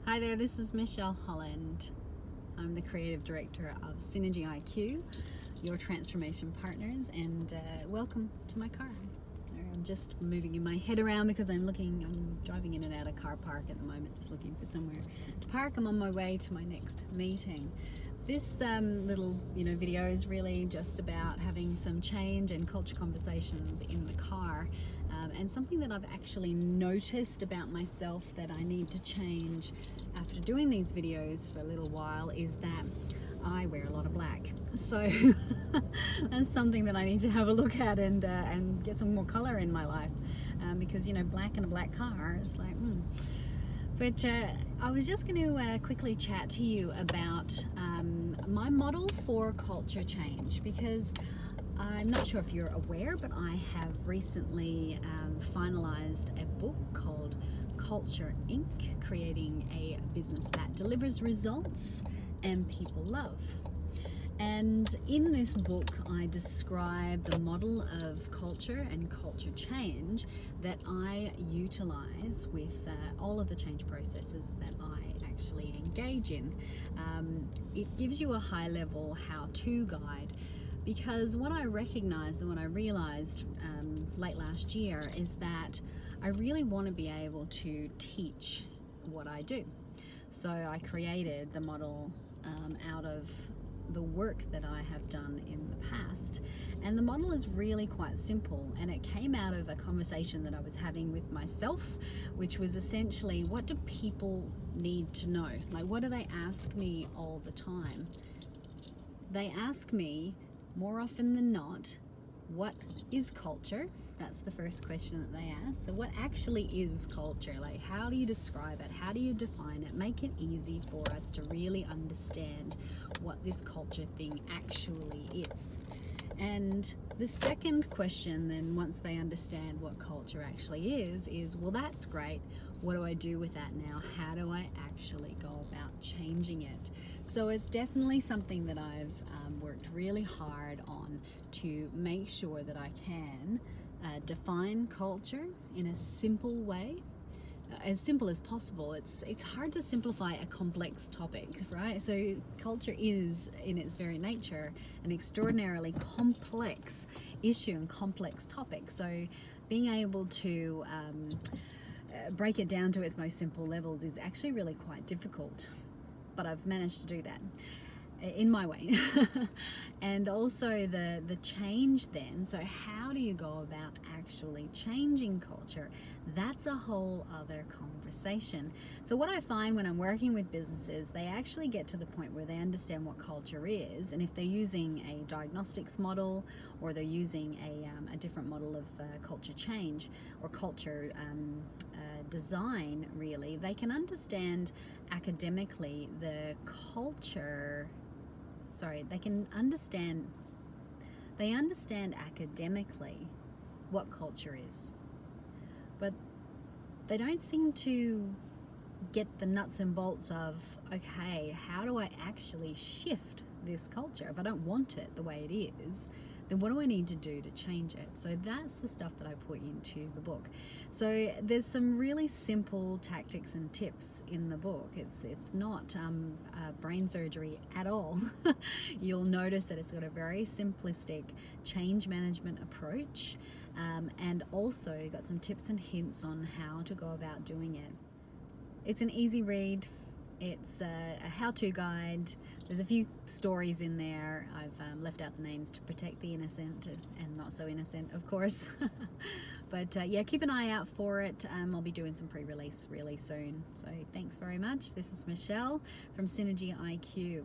Hi there, this is Michelle Holland. I'm the creative director of SynergyIQ, your transformation partners, and welcome to my car. I'm just moving my head around because I'm driving in and out of car park at the moment, just looking for somewhere to park. I'm on my way to my next meeting. This little video is really just about having some change and culture conversations in the car, and something that I've actually noticed about myself that I need to change after doing these videos for a little while is that I wear a lot of black. So that's something that I need to have a look at and get some more color in my life, because black in a black car is like But I was just going to quickly chat to you about my model for culture change, because I'm not sure if you're aware, but I have recently finalized a book called Culture Inc., creating a business that delivers results and people love. And in this book, I describe the model of culture and culture change that I utilize with all of the change processes that I actually engage in. It gives you a high-level how-to guide, because what I recognized and what I realized late last year is that I really want to be able to teach what I do. So I created the model out of the work that I have done in the past, and the model is really quite simple, and it came out of a conversation that I was having with myself, which was essentially, what do people need to know? Like, what do they ask me all the time? They ask me more often than not, what is culture? That's the first question that they ask. So what actually is culture? Like, how do you describe it? How do you define it? Make it easy for us to really understand what this culture thing actually is. And the second question then, once they understand what culture actually is, well, that's great. What do I do with that now? How do I actually go about changing it? So it's definitely something that I've worked really hard on to make sure that I can define culture in a simple way, as simple as possible. It's hard to simplify a complex topic, right? So culture is, in its very nature, an extraordinarily complex issue and complex topic. So being able to break it down to its most simple levels is actually really quite difficult, but I've managed to do that in my way. And also the change then, so how do you go about actually changing culture? That's a whole other conversation. So what I find when I'm working with businesses, they actually get to the point where they understand what culture is, and if they're using a diagnostics model, or they're using a different model of culture change or culture design, really, they can understand academically the culture. They understand academically what culture is, but they don't seem to get the nuts and bolts of, okay, how do I actually shift this culture? If I don't want it the way it is, then what do I need to do to change it? So that's the stuff that I put into the book. So there's some really simple tactics and tips in the book. It's not brain surgery at all. You'll notice that it's got a very simplistic change management approach, and also got some tips and hints on how to go about doing it. It's an easy read. It's a how-to guide. There's a few stories in there. I've left out the names to protect the innocent and not so innocent, of course. But yeah, keep an eye out for it. I'll be doing some pre-release really soon. So thanks very much. This is Michelle from SynergyIQ.